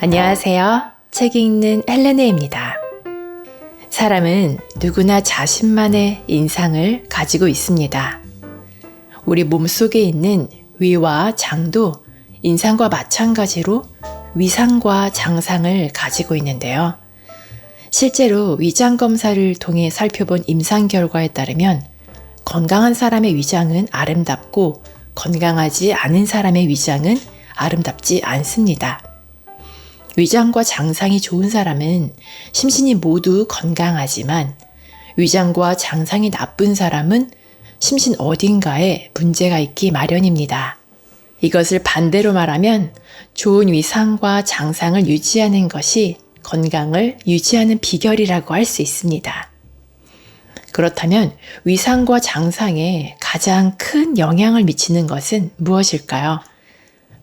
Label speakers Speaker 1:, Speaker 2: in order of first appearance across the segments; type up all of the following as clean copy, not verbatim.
Speaker 1: 안녕하세요. 책 읽는 헬레네입니다. 사람은 누구나 자신만의 인상을 가지고 있습니다. 우리 몸속에 있는 위와 장도 인상과 마찬가지로 위상과 장상을 가지고 있는데요. 실제로 위장 검사를 통해 살펴본 임상 결과에 따르면 건강한 사람의 위장은 아름답고 건강하지 않은 사람의 위장은 아름답지 않습니다. 위장과 장상이 좋은 사람은 심신이 모두 건강하지만 위장과 장상이 나쁜 사람은 심신 어딘가에 문제가 있기 마련입니다. 이것을 반대로 말하면 좋은 위상과 장상을 유지하는 것이 건강을 유지하는 비결이라고 할 수 있습니다. 그렇다면 위상과 장상에 가장 큰 영향을 미치는 것은 무엇일까요?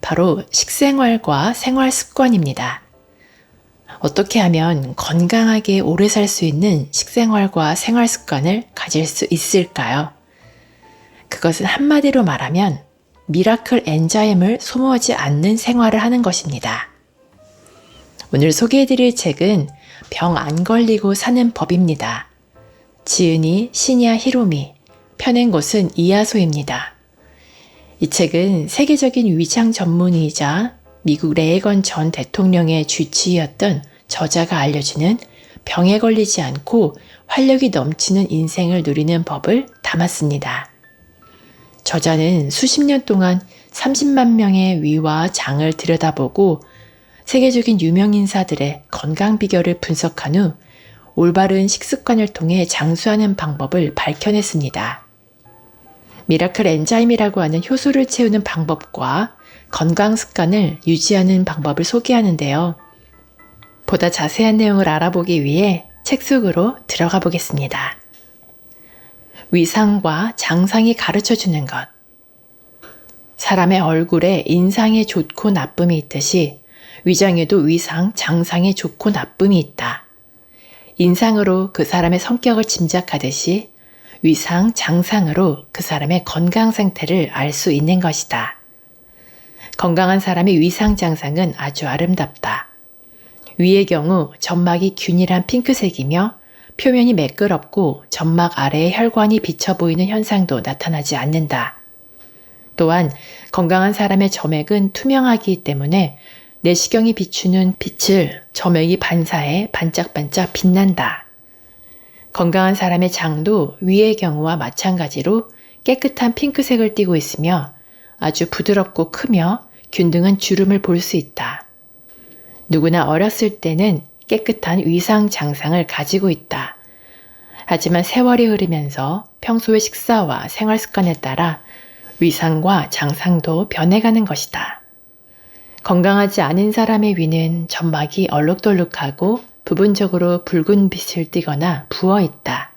Speaker 1: 바로 식생활과 생활 습관입니다. 어떻게 하면 건강하게 오래 살 수 있는 식생활과 생활 습관을 가질 수 있을까요? 그것은 한마디로 말하면 미라클 엔자임을 소모하지 않는 생활을 하는 것입니다. 오늘 소개해드릴 책은 병 안 걸리고 사는 법입니다. 지은이 시냐 히로미, 펴낸 곳은 이하소입니다. 이 책은 세계적인 위장 전문의이자 미국 레이건 전 대통령의 주치의였던 저자가 알려주는 병에 걸리지 않고 활력이 넘치는 인생을 누리는 법을 담았습니다. 저자는 수십 년 동안 30만 명의 위와 장을 들여다보고 세계적인 유명 인사들의 건강 비결을 분석한 후 올바른 식습관을 통해 장수하는 방법을 밝혀냈습니다. 미라클 엔자임이라고 하는 효소를 채우는 방법과 건강 습관을 유지하는 방법을 소개하는데요. 보다 자세한 내용을 알아보기 위해 책 속으로 들어가 보겠습니다. 위상과 장상이 가르쳐주는 것. 사람의 얼굴에 인상에 좋고 나쁨이 있듯이 위장에도 위상, 장상에 좋고 나쁨이 있다. 인상으로 그 사람의 성격을 짐작하듯이 위상, 장상으로 그 사람의 건강 상태를 알 수 있는 것이다. 건강한 사람의 위상, 장상은 아주 아름답다. 위의 경우 점막이 균일한 핑크색이며 표면이 매끄럽고 점막 아래에 혈관이 비쳐 보이는 현상도 나타나지 않는다. 또한 건강한 사람의 점액은 투명하기 때문에 내시경이 비추는 빛을 점액이 반사해 반짝반짝 빛난다. 건강한 사람의 장도 위의 경우와 마찬가지로 깨끗한 핑크색을 띠고 있으며 아주 부드럽고 크며 균등한 주름을 볼 수 있다. 누구나 어렸을 때는 깨끗한 위상 장상을 가지고 있다. 하지만 세월이 흐르면서 평소의 식사와 생활 습관에 따라 위상과 장상도 변해가는 것이다. 건강하지 않은 사람의 위는 점막이 얼룩덜룩하고 부분적으로 붉은 빛을 띠거나 부어있다.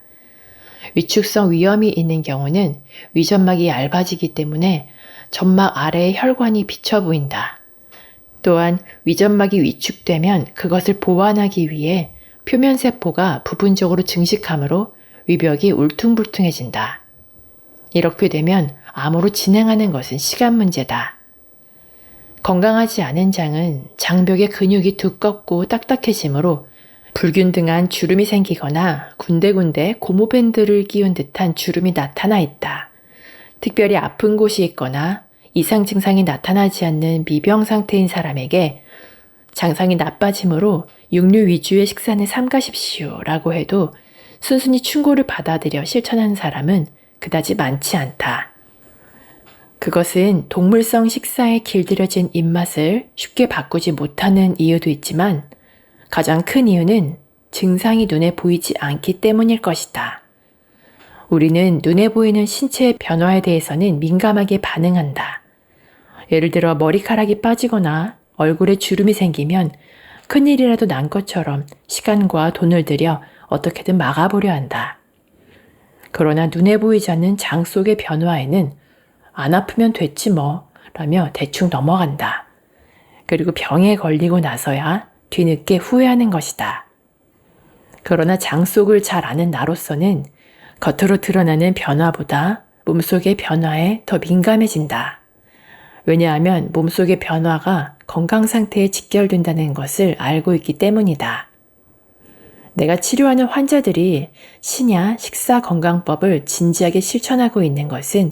Speaker 1: 위축성 위염이 있는 경우는 위점막이 얇아지기 때문에 점막 아래에 혈관이 비쳐 보인다. 또한 위점막이 위축되면 그것을 보완하기 위해 표면세포가 부분적으로 증식하므로 위벽이 울퉁불퉁해진다. 이렇게 되면 암으로 진행하는 것은 시간 문제다. 건강하지 않은 장은 장벽의 근육이 두껍고 딱딱해지므로 불균등한 주름이 생기거나 군데군데 고무밴드를 끼운 듯한 주름이 나타나 있다. 특별히 아픈 곳이 있거나 이상 증상이 나타나지 않는 미병 상태인 사람에게 장상이 나빠지므로 육류 위주의 식사는 삼가십시오 라고 해도 순순히 충고를 받아들여 실천하는 사람은 그다지 많지 않다. 그것은 동물성 식사에 길들여진 입맛을 쉽게 바꾸지 못하는 이유도 있지만 가장 큰 이유는 증상이 눈에 보이지 않기 때문일 것이다. 우리는 눈에 보이는 신체의 변화에 대해서는 민감하게 반응한다. 예를 들어 머리카락이 빠지거나 얼굴에 주름이 생기면 큰일이라도 난 것처럼 시간과 돈을 들여 어떻게든 막아보려 한다. 그러나 눈에 보이지 않는 장 속의 변화에는 안 아프면 됐지 뭐 라며 대충 넘어간다. 그리고 병에 걸리고 나서야 뒤늦게 후회하는 것이다. 그러나 장 속을 잘 아는 나로서는 겉으로 드러나는 변화보다 몸속의 변화에 더 민감해진다. 왜냐하면 몸속의 변화가 건강 상태에 직결된다는 것을 알고 있기 때문이다. 내가 치료하는 환자들이 신야 식사 건강법을 진지하게 실천하고 있는 것은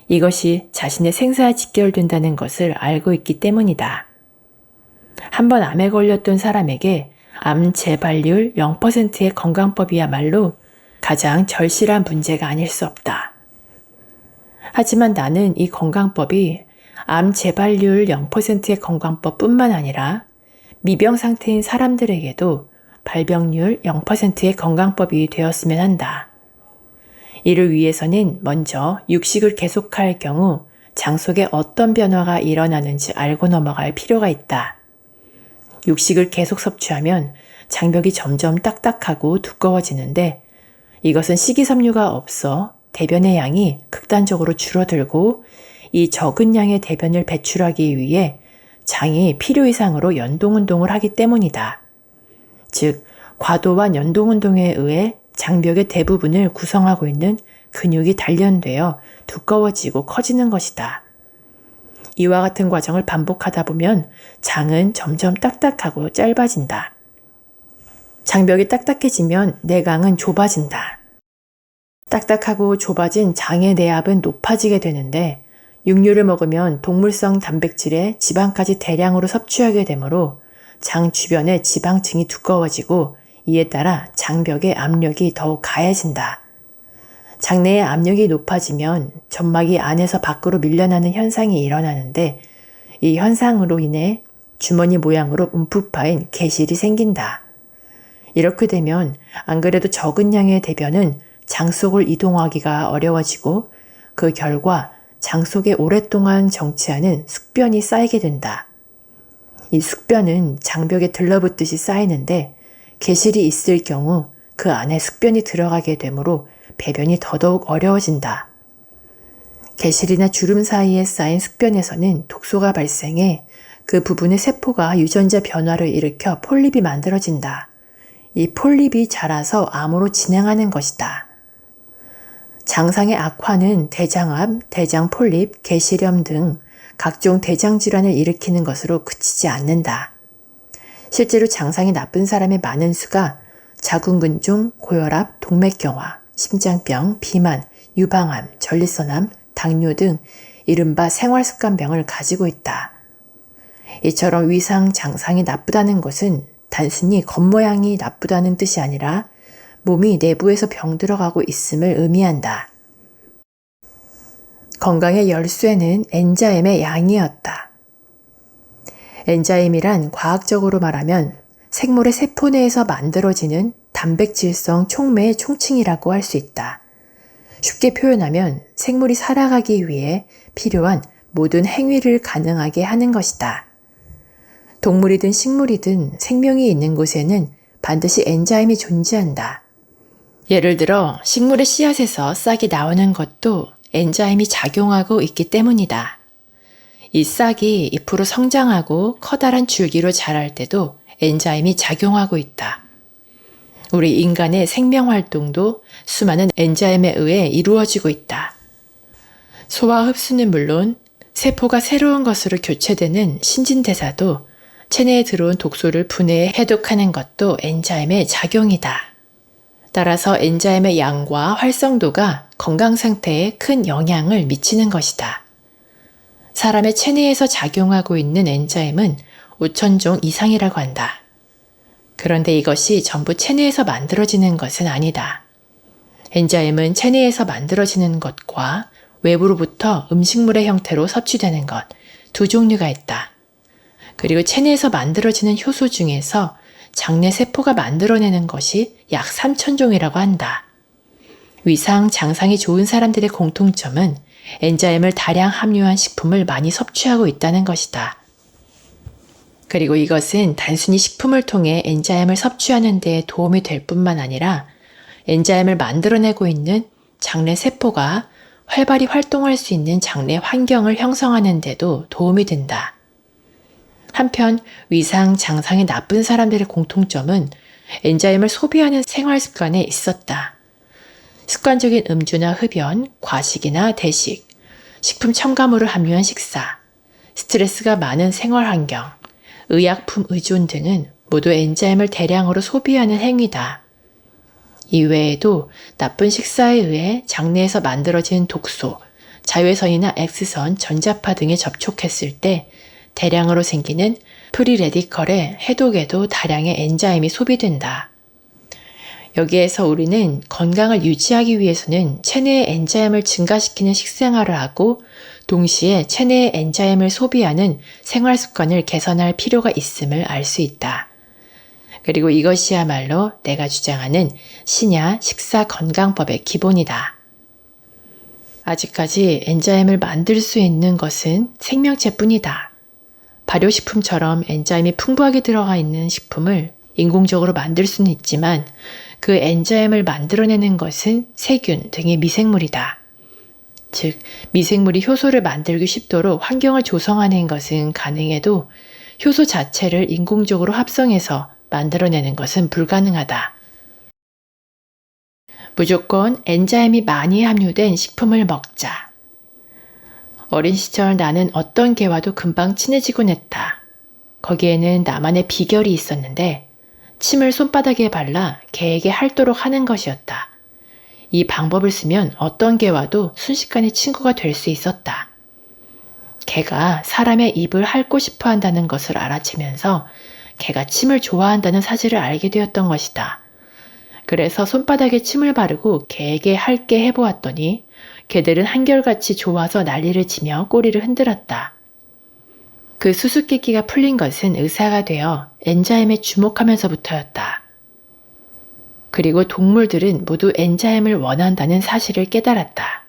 Speaker 1: 이것이 자신의 생사에 직결된다는 것을 알고 있기 때문이다. 한번 암에 걸렸던 사람에게 암 재발률 0%의 건강법이야말로 가장 절실한 문제가 아닐 수 없다. 하지만 나는 이 건강법이 암 재발률 0%의 건강법뿐만 아니라 미병 상태인 사람들에게도 발병률 0%의 건강법이 되었으면 한다. 이를 위해서는 먼저 육식을 계속할 경우 장 속에 어떤 변화가 일어나는지 알고 넘어갈 필요가 있다. 육식을 계속 섭취하면 장벽이 점점 딱딱하고 두꺼워지는데 이것은 식이섬유가 없어 대변의 양이 극단적으로 줄어들고 이 적은 양의 대변을 배출하기 위해 장이 필요 이상으로 연동운동을 하기 때문이다. 즉, 과도한 연동운동에 의해 장벽의 대부분을 구성하고 있는 근육이 단련되어 두꺼워지고 커지는 것이다. 이와 같은 과정을 반복하다 보면 장은 점점 딱딱하고 짧아진다. 장벽이 딱딱해지면 내강은 좁아진다. 딱딱하고 좁아진 장의 내압은 높아지게 되는데 육류를 먹으면 동물성 단백질에 지방까지 대량으로 섭취하게 되므로 장 주변의 지방층이 두꺼워지고 이에 따라 장벽의 압력이 더욱 가해진다. 장내의 압력이 높아지면 점막이 안에서 밖으로 밀려나는 현상이 일어나는데 이 현상으로 인해 주머니 모양으로 움푹 파인 개실이 생긴다. 이렇게 되면 안 그래도 적은 양의 대변은 장 속을 이동하기가 어려워지고 그 결과 장 속에 오랫동안 정치하는 숙변이 쌓이게 된다. 이 숙변은 장벽에 들러붙듯이 쌓이는데 개실이 있을 경우 그 안에 숙변이 들어가게 되므로 배변이 더더욱 어려워진다. 개실이나 주름 사이에 쌓인 숙변에서는 독소가 발생해 그 부분의 세포가 유전자 변화를 일으켜 폴립이 만들어진다. 이 폴립이 자라서 암으로 진행하는 것이다. 장상의 악화는 대장암, 대장폴립, 개실염 등 각종 대장 질환을 일으키는 것으로 그치지 않는다. 실제로 장상이 나쁜 사람의 많은 수가 자궁근종, 고혈압, 동맥경화, 심장병, 비만, 유방암, 전립선암, 당뇨 등 이른바 생활습관병을 가지고 있다. 이처럼 위상 장상이 나쁘다는 것은 단순히 겉모양이 나쁘다는 뜻이 아니라 몸이 내부에서 병들어가고 있음을 의미한다. 건강의 열쇠는 엔자임의 양이었다. 엔자임이란 과학적으로 말하면 생물의 세포 내에서 만들어지는 단백질성 촉매의 총칭이라고 할 수 있다. 쉽게 표현하면 생물이 살아가기 위해 필요한 모든 행위를 가능하게 하는 것이다. 동물이든 식물이든 생명이 있는 곳에는 반드시 엔자임이 존재한다. 예를 들어 식물의 씨앗에서 싹이 나오는 것도 엔자임이 작용하고 있기 때문이다. 이 싹이 잎으로 성장하고 커다란 줄기로 자랄 때도 엔자임이 작용하고 있다. 우리 인간의 생명활동도 수많은 엔자임에 의해 이루어지고 있다. 소화 흡수는 물론 세포가 새로운 것으로 교체되는 신진대사도 체내에 들어온 독소를 분해해 해독하는 것도 엔자임의 작용이다. 따라서 엔자임의 양과 활성도가 건강 상태에 큰 영향을 미치는 것이다. 사람의 체내에서 작용하고 있는 엔자임은 5,000종 이상이라고 한다. 그런데 이것이 전부 체내에서 만들어지는 것은 아니다. 엔자임은 체내에서 만들어지는 것과 외부로부터 음식물의 형태로 섭취되는 것, 두 종류가 있다. 그리고 체내에서 만들어지는 효소 중에서 장내 세포가 만들어내는 것이 약 3,000종이라고 한다. 위상, 장상이 좋은 사람들의 공통점은 엔자임을 다량 함유한 식품을 많이 섭취하고 있다는 것이다. 그리고 이것은 단순히 식품을 통해 엔자임을 섭취하는 데 도움이 될 뿐만 아니라 엔자임을 만들어내고 있는 장내 세포가 활발히 활동할 수 있는 장내 환경을 형성하는 데도 도움이 된다. 한편 위상, 장상이 나쁜 사람들의 공통점은 엔자임을 소비하는 생활 습관에 있었다. 습관적인 음주나 흡연, 과식이나 대식, 식품 첨가물을 함유한 식사, 스트레스가 많은 생활 환경, 의약품 의존 등은 모두 엔자임을 대량으로 소비하는 행위다. 이외에도 나쁜 식사에 의해 장내에서 만들어진 독소, 자외선이나 X선, 전자파 등에 접촉했을 때 대량으로 생기는 프리레디컬의 해독에도 다량의 엔자임이 소비된다. 여기에서 우리는 건강을 유지하기 위해서는 체내의 엔자임을 증가시키는 식생활을 하고 동시에 체내의 엔자임을 소비하는 생활 습관을 개선할 필요가 있음을 알 수 있다. 그리고 이것이야말로 내가 주장하는 신야 식사 건강법의 기본이다. 아직까지 엔자임을 만들 수 있는 것은 생명체뿐이다. 발효식품처럼 엔자임이 풍부하게 들어가 있는 식품을 인공적으로 만들 수는 있지만 그 엔자임을 만들어내는 것은 세균 등의 미생물이다. 즉, 미생물이 효소를 만들기 쉽도록 환경을 조성하는 것은 가능해도 효소 자체를 인공적으로 합성해서 만들어내는 것은 불가능하다. 무조건 엔자임이 많이 함유된 식품을 먹자. 어린 시절 나는 어떤 개와도 금방 친해지곤 했다. 거기에는 나만의 비결이 있었는데 침을 손바닥에 발라 개에게 핥도록 하는 것이었다. 이 방법을 쓰면 어떤 개와도 순식간에 친구가 될 수 있었다. 개가 사람의 입을 핥고 싶어 한다는 것을 알아채면서 개가 침을 좋아한다는 사실을 알게 되었던 것이다. 그래서 손바닥에 침을 바르고 개에게 핥게 해보았더니 개들은 한결같이 좋아서 난리를 치며 꼬리를 흔들었다. 그 수수께끼가 풀린 것은 의사가 되어 엔자임에 주목하면서부터였다. 그리고 동물들은 모두 엔자임을 원한다는 사실을 깨달았다.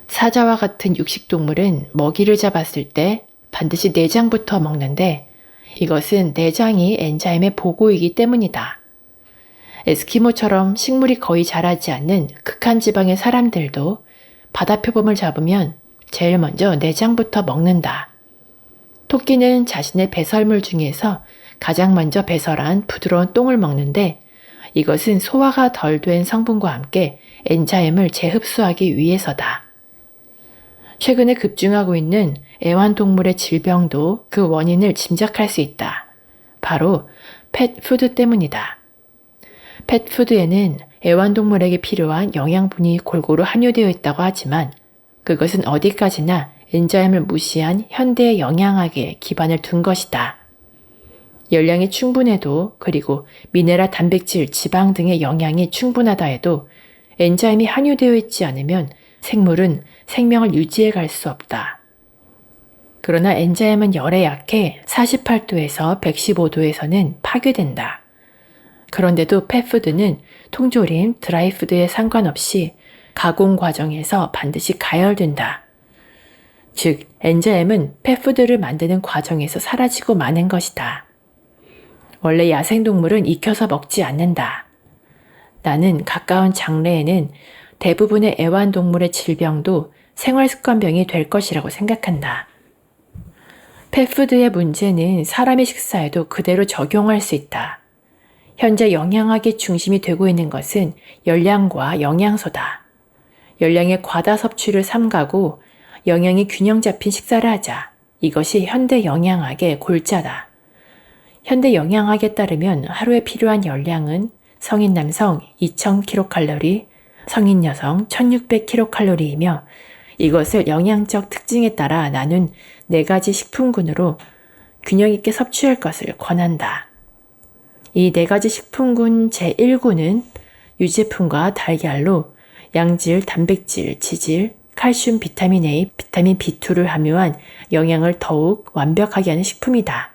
Speaker 1: 사자와 같은 육식동물은 먹이를 잡았을 때 반드시 내장부터 먹는데 이것은 내장이 엔자임의 보고이기 때문이다. 에스키모처럼 식물이 거의 자라지 않는 극한 지방의 사람들도 바다 표범을 잡으면 제일 먼저 내장부터 먹는다. 토끼는 자신의 배설물 중에서 가장 먼저 배설한 부드러운 똥을 먹는데 이것은 소화가 덜 된 성분과 함께 엔자임을 재흡수하기 위해서다. 최근에 급증하고 있는 애완동물의 질병도 그 원인을 짐작할 수 있다. 바로 펫푸드 때문이다. 펫푸드에는 애완동물에게 필요한 영양분이 골고루 함유되어 있다고 하지만 그것은 어디까지나 엔자임을 무시한 현대의 영양학에 기반을 둔 것이다. 열량이 충분해도 그리고 미네랄, 단백질, 지방 등의 영양이 충분하다 해도 엔자임이 함유되어 있지 않으면 생물은 생명을 유지해 갈 수 없다. 그러나 엔자임은 열에 약해 48도에서 115도에서는 파괴된다. 그런데도 펫푸드는 통조림, 드라이푸드에 상관없이 가공 과정에서 반드시 가열된다. 즉, 엔자임은 펫푸드를 만드는 과정에서 사라지고 마는 것이다. 원래 야생동물은 익혀서 먹지 않는다. 나는 가까운 장래에는 대부분의 애완동물의 질병도 생활습관병이 될 것이라고 생각한다. 펫푸드의 문제는 사람의 식사에도 그대로 적용할 수 있다. 현재 영양학의 중심이 되고 있는 것은 열량과 영양소다. 열량의 과다 섭취를 삼가고 영양이 균형 잡힌 식사를 하자. 이것이 현대 영양학의 골자다. 현대 영양학에 따르면 하루에 필요한 열량은 성인 남성 2000kcal, 성인 여성 1600kcal이며 이것을 영양적 특징에 따라 나눈 4가지 식품군으로 균형 있게 섭취할 것을 권한다. 이 4가지 식품군 제1군은 유제품과 달걀로 양질, 단백질, 지질, 칼슘, 비타민 A, 비타민 B2를 함유한 영양을 더욱 완벽하게 하는 식품이다.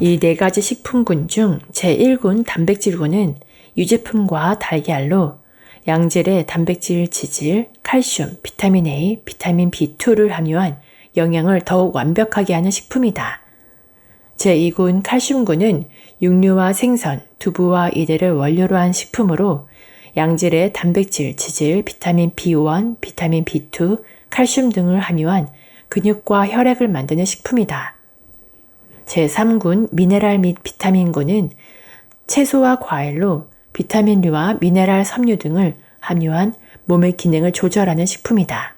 Speaker 1: 이 4가지 식품군 중 제1군 단백질군은 유제품과 달걀로 양질의 단백질, 지질, 칼슘, 비타민 A, 비타민 B2를 함유한 영양을 더욱 완벽하게 하는 식품이다. 제2군 칼슘군은 육류와 생선, 두부와 이들을 원료로 한 식품으로 양질의 단백질, 지질, 비타민 B1, 비타민 B2, 칼슘 등을 함유한 근육과 혈액을 만드는 식품이다. 제3군 미네랄 및 비타민군은 채소와 과일로 비타민류와 미네랄 섬유 등을 함유한 몸의 기능을 조절하는 식품이다.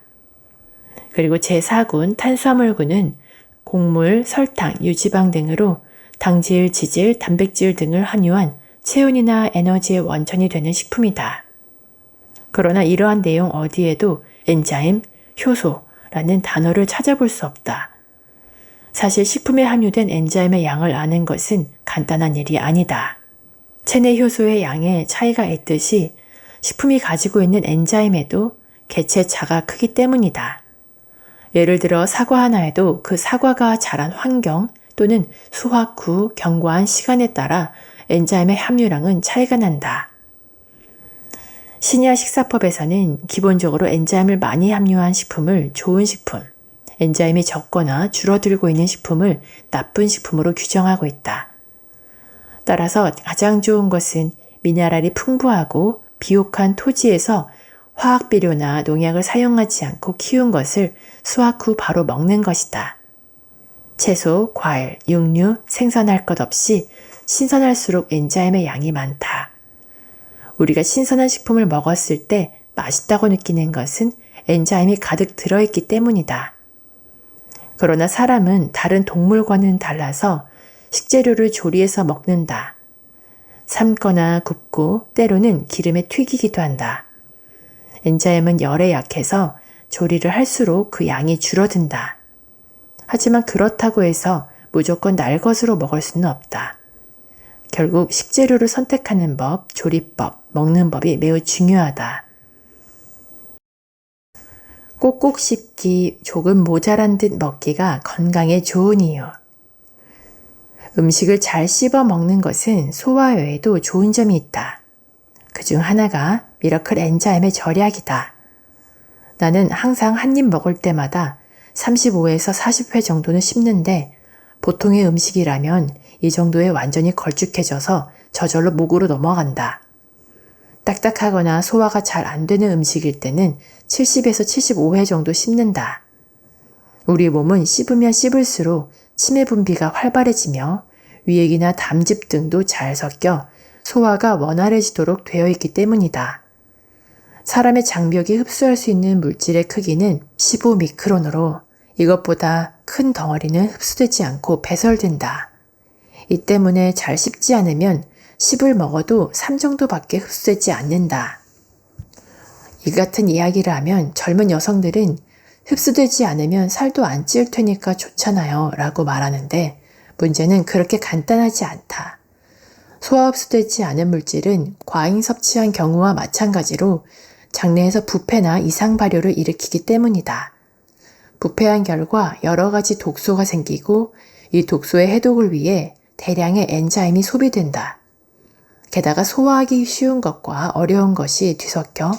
Speaker 1: 그리고 제4군 탄수화물군은 곡물, 설탕, 유지방 등으로 당질, 지질, 단백질 등을 함유한 체온이나 에너지의 원천이 되는 식품이다. 그러나 이러한 내용 어디에도 엔자임, 효소라는 단어를 찾아볼 수 없다. 사실 식품에 함유된 엔자임의 양을 아는 것은 간단한 일이 아니다. 체내 효소의 양에 차이가 있듯이 식품이 가지고 있는 엔자임에도 개체차가 크기 때문이다. 예를 들어 사과 하나에도 그 사과가 자란 환경 또는 수확 후 경과한 시간에 따라 엔자임의 함유량은 차이가 난다. 신의학 식사법에서는 기본적으로 엔자임을 많이 함유한 식품을 좋은 식품, 엔자임이 적거나 줄어들고 있는 식품을 나쁜 식품으로 규정하고 있다. 따라서 가장 좋은 것은 미네랄이 풍부하고 비옥한 토지에서 화학비료나 농약을 사용하지 않고 키운 것을 수확 후 바로 먹는 것이다. 채소, 과일, 육류, 생선할 것 없이 신선할수록 엔자임의 양이 많다. 우리가 신선한 식품을 먹었을 때 맛있다고 느끼는 것은 엔자임이 가득 들어있기 때문이다. 그러나 사람은 다른 동물과는 달라서 식재료를 조리해서 먹는다. 삶거나 굽고 때로는 기름에 튀기기도 한다. 엔자임은 열에 약해서 조리를 할수록 그 양이 줄어든다. 하지만 그렇다고 해서 무조건 날 것으로 먹을 수는 없다. 결국 식재료를 선택하는 법, 조리법, 먹는 법이 매우 중요하다. 꼭꼭 씹기, 조금 모자란 듯 먹기가 건강에 좋은 이유. 음식을 잘 씹어 먹는 것은 소화에도 좋은 점이 있다. 그중 하나가 미라클 엔자임의 절약이다. 나는 항상 한 입 먹을 때마다 35에서 40회 정도는 씹는데 보통의 음식이라면 이 정도에 완전히 걸쭉해져서 저절로 목으로 넘어간다. 딱딱하거나 소화가 잘 안 되는 음식일 때는 70에서 75회 정도 씹는다. 우리 몸은 씹으면 씹을수록 치매 분비가 활발해지며 위액이나 담즙 등도 잘 섞여 소화가 원활해지도록 되어 있기 때문이다. 사람의 장벽이 흡수할 수 있는 물질의 크기는 15미크론으로 이것보다 큰 덩어리는 흡수되지 않고 배설된다. 이 때문에 잘 씹지 않으면 10을 먹어도 3 정도밖에 흡수되지 않는다. 이 같은 이야기를 하면 젊은 여성들은 흡수되지 않으면 살도 안 찔 테니까 좋잖아요 라고 말하는데 문제는 그렇게 간단하지 않다. 소화 흡수되지 않은 물질은 과잉 섭취한 경우와 마찬가지로 장내에서 부패나 이상 발효를 일으키기 때문이다. 부패한 결과 여러 가지 독소가 생기고 이 독소의 해독을 위해 대량의 엔자임이 소비된다. 게다가 소화하기 쉬운 것과 어려운 것이 뒤섞여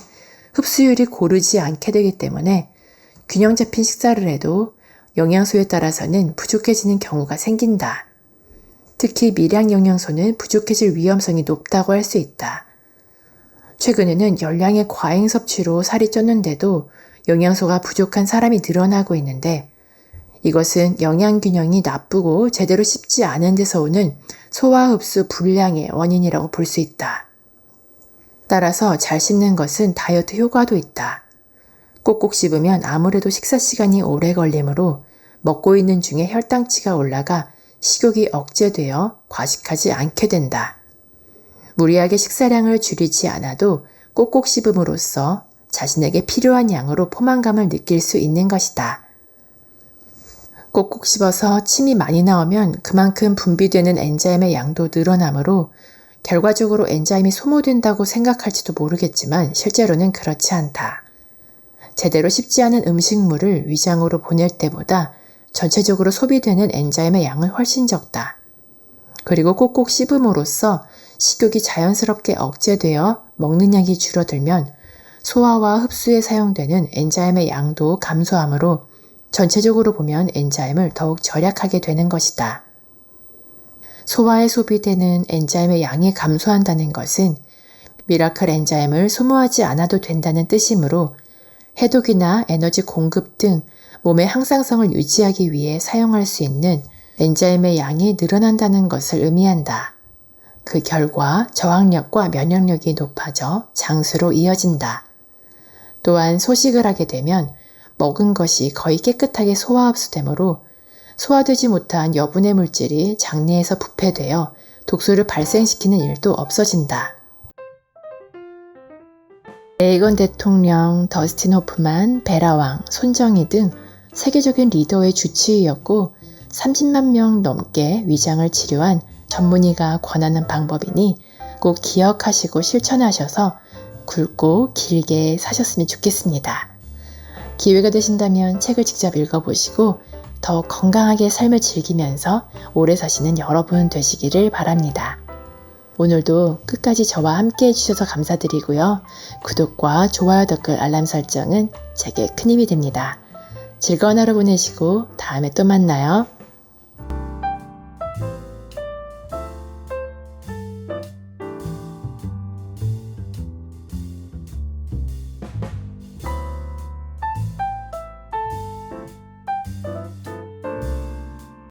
Speaker 1: 흡수율이 고르지 않게 되기 때문에 균형 잡힌 식사를 해도 영양소에 따라서는 부족해지는 경우가 생긴다. 특히 미량 영양소는 부족해질 위험성이 높다고 할 수 있다. 최근에는 열량의 과잉 섭취로 살이 쪘는데도 영양소가 부족한 사람이 늘어나고 있는데 이것은 영양균형이 나쁘고 제대로 씹지 않은 데서 오는 소화 흡수 불량의 원인이라고 볼 수 있다. 따라서 잘 씹는 것은 다이어트 효과도 있다. 꼭꼭 씹으면 아무래도 식사 시간이 오래 걸리므로 먹고 있는 중에 혈당치가 올라가 식욕이 억제되어 과식하지 않게 된다. 무리하게 식사량을 줄이지 않아도 꼭꼭 씹음으로써 자신에게 필요한 양으로 포만감을 느낄 수 있는 것이다. 꼭꼭 씹어서 침이 많이 나오면 그만큼 분비되는 엔자임의 양도 늘어나므로 결과적으로 엔자임이 소모된다고 생각할지도 모르겠지만 실제로는 그렇지 않다. 제대로 씹지 않은 음식물을 위장으로 보낼 때보다 전체적으로 소비되는 엔자임의 양은 훨씬 적다. 그리고 꼭꼭 씹음으로써 식욕이 자연스럽게 억제되어 먹는 양이 줄어들면 소화와 흡수에 사용되는 엔자임의 양도 감소하므로 전체적으로 보면 엔자임을 더욱 절약하게 되는 것이다. 소화에 소비되는 엔자임의 양이 감소한다는 것은 미라클 엔자임을 소모하지 않아도 된다는 뜻이므로 해독이나 에너지 공급 등 몸의 항상성을 유지하기 위해 사용할 수 있는 엔자임의 양이 늘어난다는 것을 의미한다. 그 결과 저항력과 면역력이 높아져 장수로 이어진다. 또한 소식을 하게 되면 먹은 것이 거의 깨끗하게 소화 흡수되므로 소화되지 못한 여분의 물질이 장내에서 부패되어 독소를 발생시키는 일도 없어진다. 레이건 대통령, 더스틴 호프만, 베라왕, 손정희 등 세계적인 리더의 주치의였고 30만 명 넘게 위장을 치료한 전문의가 권하는 방법이니 꼭 기억하시고 실천하셔서 굵고 길게 사셨으면 좋겠습니다. 기회가 되신다면 책을 직접 읽어보시고 더 건강하게 삶을 즐기면서 오래 사시는 여러분 되시기를 바랍니다. 오늘도 끝까지 저와 함께 해주셔서 감사드리고요. 구독과 좋아요, 댓글, 알람 설정은 제게 큰 힘이 됩니다. 즐거운 하루 보내시고 다음에 또 만나요.